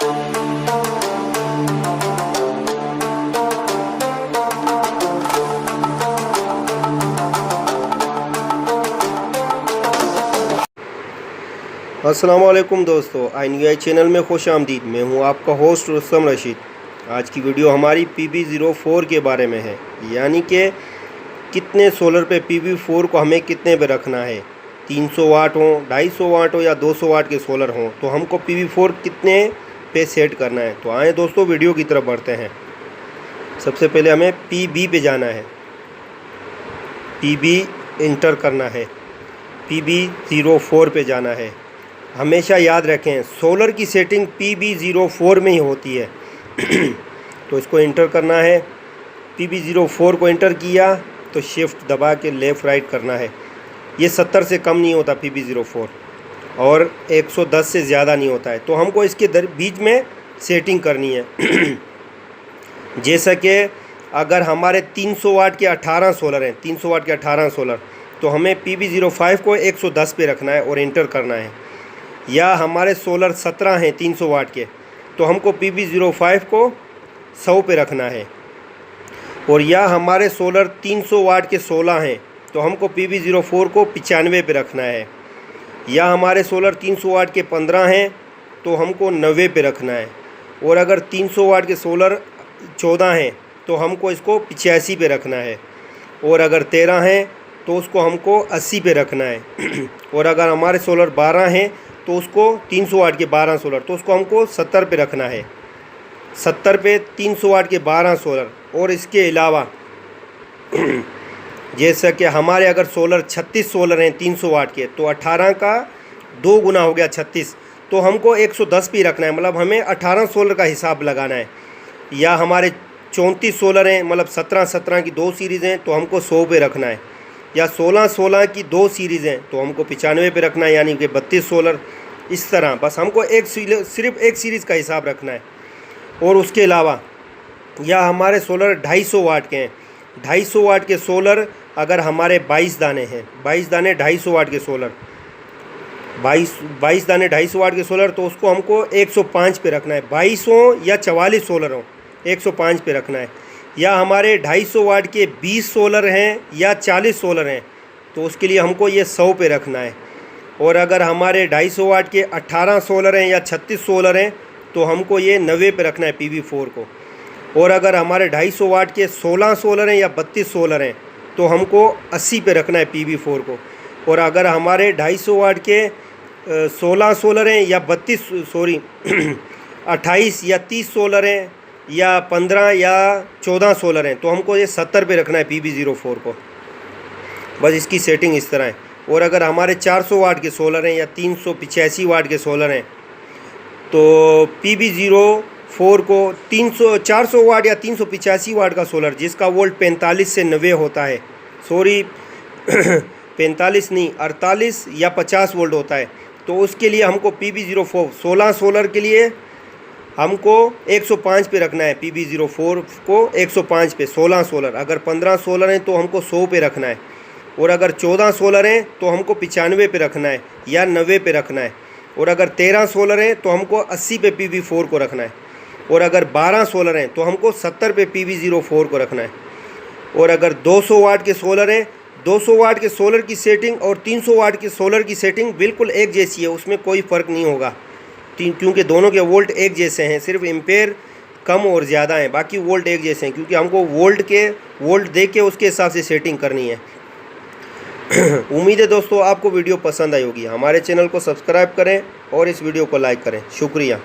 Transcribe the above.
अस्सलाम वालेकुम दोस्तों, INVI चैनल में खुश आमदीद। मैं हूं आपका होस्ट रुस्तम रशीद। आज की वीडियो हमारी PB04 के बारे में है, यानी कि कितने सोलर पे PB4 को हमें कितने पे रखना है। 300 वाट हो, 250 वाट हो या 200 वाट के सोलर हों, तो हमको PB4 कितने पे सेट करना है। तो आए दोस्तों वीडियो की तरफ बढ़ते हैं। सबसे पहले हमें PB पे जाना है, PB इंटर करना है, PB04 पे जाना है। हमेशा याद रखें सोलर की सेटिंग PB04 में ही होती है। तो इसको इंटर करना है। PB04 को इंटर किया तो शिफ्ट दबा के लेफ़्ट राइट करना है। ये 70 से कम नहीं होता PB04 और 110 से ज़्यादा नहीं होता है। तो हमको इसके बीच में सेटिंग करनी है। जैसा कि अगर हमारे 300 वाट के 18 सोलर हैं, 300 वाट के 18 सोलर, तो हमें PB05 को 110 पे रखना है और इंटर करना है। या हमारे सोलर 17 हैं 300 वाट के, तो हमको PB05 को 100 पे रखना है। और या हमारे सोलर 300 वाट के 16 हैं, तो हमको PB04 को 95 पे रखना है। या हमारे सोलर 300 वाट के 15 हैं, तो हमको 90 पे रखना है। और अगर 300 वाट के सोलर 14 हैं, तो हमको इसको 85 पे रखना है। और अगर 13 हैं तो उसको हमको 80 पे रखना है। और अगर हमारे सोलर 12 हैं तो उसको 300 वाट के 12 सोलर, तो उसको हमको 70 पे रखना है। 70 पे 300 वाट के 12 सोलर। और इसके अलावा जैसा कि हमारे अगर सोलर 36 सोलर हैं 300 वाट के, तो 18 का 2 गुना हो गया 36, तो हमको 110 पे रखना है। मतलब हमें 18 सोलर का हिसाब लगाना है। या हमारे 34 सोलर हैं, मतलब 17 की 2 सीरीज़ हैं, तो हमको 100 पे रखना है। या 16 की 2 सीरीज़ हैं, तो हमको 95 पे रखना है, यानी कि 32 सोलर। इस तरह बस हमको सिर्फ एक सीरीज़ का हिसाब रखना है। और उसके अलावा या हमारे सोलर 250 वाट के हैं, 250 वाट के सोलर अगर हमारे 22 दाने हैं, 22 दाने 250 वाट के सोलर, 22 दाने 250 वाट के सोलर, तो उसको हमको 105 पे रखना है। 22 हो या 44 सोलर हो, 105 पे रखना है। या हमारे 250 वाट के 20 सोलर हैं या 40 सोलर हैं, तो उसके लिए हमको ये 100 पे रखना है। और अगर हमारे 250 वाट के 18 सोलर हैं या 36 सोलर हैं, तो हमको ये 90 पे रखना है PB4 को। और अगर हमारे 250 वाट के 16 सोलर हैं या 32 सोलर हैं, तो हमको 80 पे रखना है PB4 को। और अगर हमारे 250 वाट के 16 सोलर हैं या 28 या 30 सोलर हैं या 15 या 14 सोलर हैं, तो हमको ये 70 पे रखना है PB04 को। बस इसकी सेटिंग इस तरह है। और अगर हमारे 400 वाट के सोलर हैं या 385 वाट के सोलर हैं, तो PB04 को 400 वाट या 385 वाट का सोलर जिसका वोल्ट 45 से 90 होता है, 45 नहीं 48 या 50 वोल्ट होता है, तो उसके लिए हमको PB04 16 सोलर के लिए हमको 105 पे रखना है। PB04 को 105 पे 16 सोलर। अगर 15 सोलर हैं तो हमको 100 पे रखना है। और अगर 14 सोलर हैं तो हमको 95 पे रखना है या 90 पे रखना है। और अगर 13 सोलर हैं तो हमको 80 पे PB4 को रखना है। और अगर 12 सोलर हैं तो हमको 70 पे PB04 को रखना है। और अगर 200 वाट के सोलर हैं, 200 वाट के सोलर की सेटिंग और 300 वाट के सोलर की सेटिंग बिल्कुल एक जैसी है, उसमें कोई फ़र्क नहीं होगा, क्योंकि दोनों के वोल्ट एक जैसे हैं। सिर्फ एम्पेयर कम और ज़्यादा हैं, बाकी वोल्ट एक जैसे हैं, क्योंकि हमको वोल्ट देख के उसके हिसाब से सेटिंग करनी है। उम्मीद है दोस्तों आपको वीडियो पसंद आई होगी। हमारे चैनल को सब्सक्राइब करें और इस वीडियो को लाइक करें। शुक्रिया।